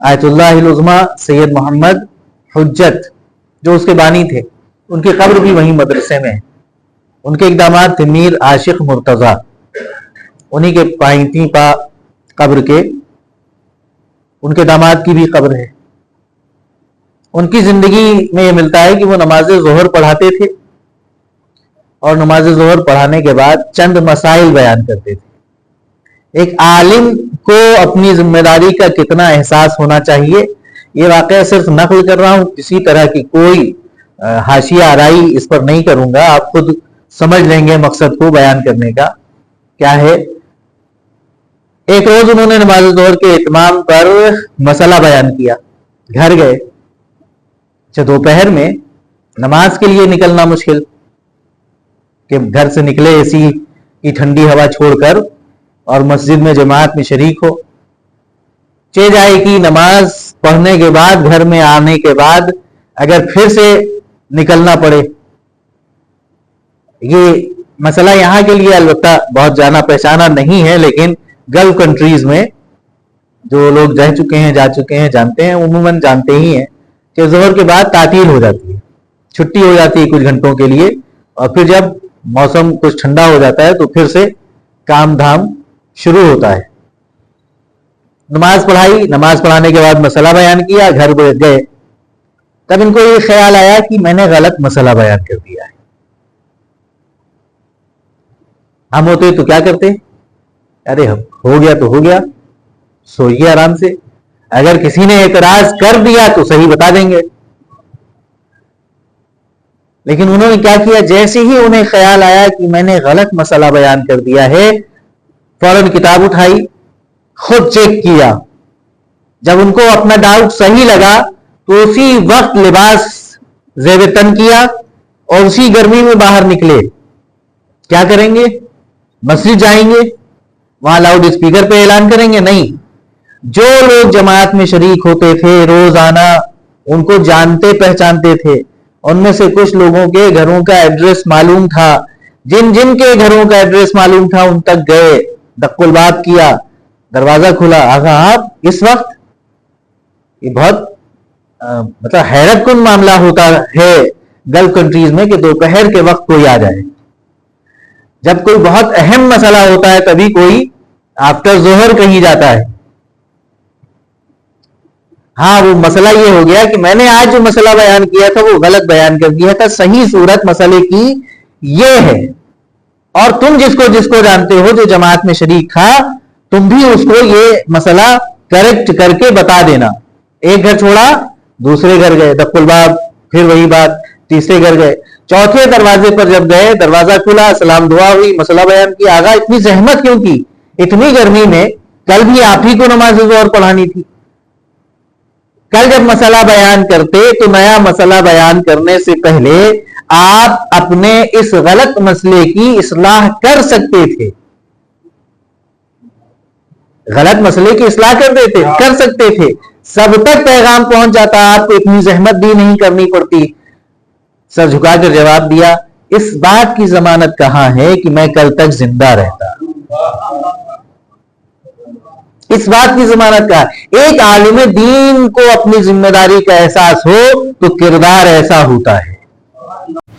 آیت اللہ العظمی سید محمد حجت جو اس کے بانی تھے، ان کی قبر بھی وہیں مدرسے میں ہے. ان کے اقدامات تھے میر عاشق مرتضیٰ، انہی کے پائنتی پا قبر کے ان کے داماد کی بھی قبر ہے. ان کی زندگی میں یہ ملتا ہے کہ وہ نماز ظہر پڑھاتے تھے اور نماز ظہر پڑھانے کے بعد چند مسائل بیان کرتے تھے. ایک عالم کو اپنی ذمہ داری کا کتنا احساس ہونا چاہیے، یہ واقعہ صرف نقل کر رہا ہوں، کسی طرح کی کوئی حاشیہ آرائی اس پر نہیں کروں گا، آپ خود سمجھ لیں گے مقصد کو بیان کرنے کا کیا ہے. ایک روز انہوں نے نماز ظہر کے اتمام پر مسئلہ بیان کیا، گھر گئے. دوپہر میں نماز کے لیے نکلنا مشکل، کہ گھر سے نکلے اے سی کی ٹھنڈی ہوا چھوڑ کر اور مسجد میں جماعت میں شریک ہو. جائے کہ نماز پڑھنے کے بعد گھر میں آنے کے بعد اگر پھر سے نکلنا پڑے. یہ مسئلہ یہاں کے لیے البتہ بہت جانا پہچانا نہیں ہے، لیکن گلف کنٹریز میں جو لوگ رہ چکے ہیں، جا چکے ہیں، جانتے ہیں، عموماً جانتے ہی ہیں کہ ظہر کے بعد تعطیل ہو جاتی ہے، چھٹی ہو جاتی ہے کچھ گھنٹوں کے لیے، اور پھر جب موسم کچھ ٹھنڈا ہو جاتا ہے تو پھر سے کام دھام شروع ہوتا ہے. نماز پڑھائی، نماز پڑھانے کے بعد مسئلہ بیان کیا، گھر گئے. تب ان کو یہ خیال آیا کہ میں نے غلط مسئلہ بیان کر دیا ہے. ہم ہوتے تو کیا کرتے؟ ارے ہو گیا تو ہو گیا، سوئیے آرام سے. اگر کسی نے اعتراض کر دیا تو صحیح بتا دیں گے. لیکن انہوں نے کیا کیا، جیسے ہی انہیں خیال آیا کہ میں نے غلط مسئلہ بیان کر دیا ہے، فوراً کتاب اٹھائی، خود چیک کیا. جب ان کو اپنا ڈاؤٹ صحیح لگا تو اسی وقت لباس زیب تن کیا اور اسی گرمی میں باہر نکلے. کیا کریں گے؟ مسجد جائیں گے، وہاں لاؤڈ اسپیکر پہ اعلان کریں گے؟ نہیں. جو لوگ جماعت میں شریک ہوتے تھے روزانہ، ان کو جانتے پہچانتے تھے، ان میں سے کچھ لوگوں کے گھروں کا ایڈریس معلوم تھا. جن جن کے گھروں کا ایڈریس معلوم تھا ان تک گئے، دق الباب کیا، دروازہ کھلا. آقا آپ اس وقت، یہ بہت مطلب حیرت کن معاملہ ہوتا ہے گلف کنٹریز میں کہ دوپہر کے وقت کوئی آ جائے. جب کوئی بہت اہم مسئلہ ہوتا ہے تبھی کوئی آفٹر ظہر کہیں جاتا ہے. ہاں وہ مسئلہ یہ ہو گیا کہ میں نے آج جو مسئلہ بیان کیا تھا وہ غلط بیان کر دیا تھا. صحیح صورت مسئلے کی یہ ہے، اور تم جس کو جانتے ہو جو جماعت میں شریک تھا، تم بھی اس کو یہ مسئلہ کریکٹ کر کے بتا دینا. ایک گھر چھوڑا، دوسرے گھر گئے، دق الباب، پھر وہی بات، تیسرے گھر گئے، چوتھے دروازے پر جب گئے، دروازہ کھلا، سلام دعا ہوئی، مسئلہ بیان کیا. آگا اتنی زحمت کیوں کی اتنی گرمی میں؟ کل بھی آپ ہی کو نماز ظہر پڑھانی تھی. کل جب مسئلہ بیان کرتے تو نیا مسئلہ بیان کرنے سے پہلے آپ اپنے اس غلط مسئلے کی اصلاح کر سکتے تھے. غلط مسئلے کی اصلاح کر سکتے تھے. سب تک پیغام پہنچ جاتا، آپ کو اتنی زحمت بھی نہیں کرنی پڑتی. سر جھکا کر جواب دیا. اس بات کی ضمانت کہاں ہے کہ میں کل تک زندہ رہتا؟ اس بات کی ضمانت کا ایک عالم دین کو اپنی ذمہ داری کا احساس ہو تو کردار ایسا ہوتا ہے.